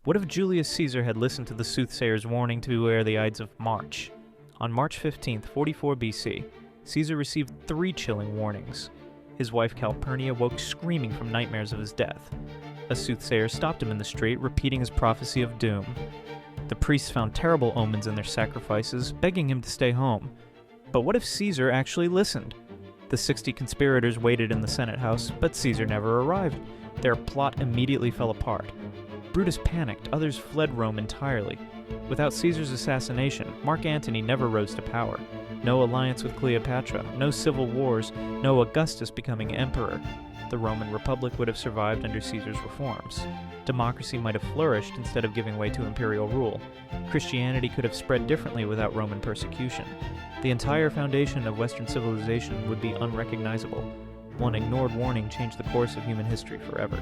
What if Julius Caesar had listened to the soothsayer's warning to beware the Ides of March? On March 15th, 44 BC, Caesar received 3 chilling warnings. His wife Calpurnia woke screaming from nightmares of his death. A soothsayer stopped him in the street, repeating his prophecy of doom. The priests found terrible omens in their sacrifices, begging him to stay home. But what if Caesar actually listened? The 60 conspirators waited in the Senate house, but Caesar never arrived. Their plot immediately fell apart. Brutus panicked, others fled Rome entirely. Without Caesar's assassination, Mark Antony never rose to power. No alliance with Cleopatra, no civil wars, no Augustus becoming emperor. The Roman Republic would have survived under Caesar's reforms. Democracy might have flourished instead of giving way to imperial rule. Christianity could have spread differently without Roman persecution. The entire foundation of Western civilization would be unrecognizable. One ignored warning changed the course of human history forever.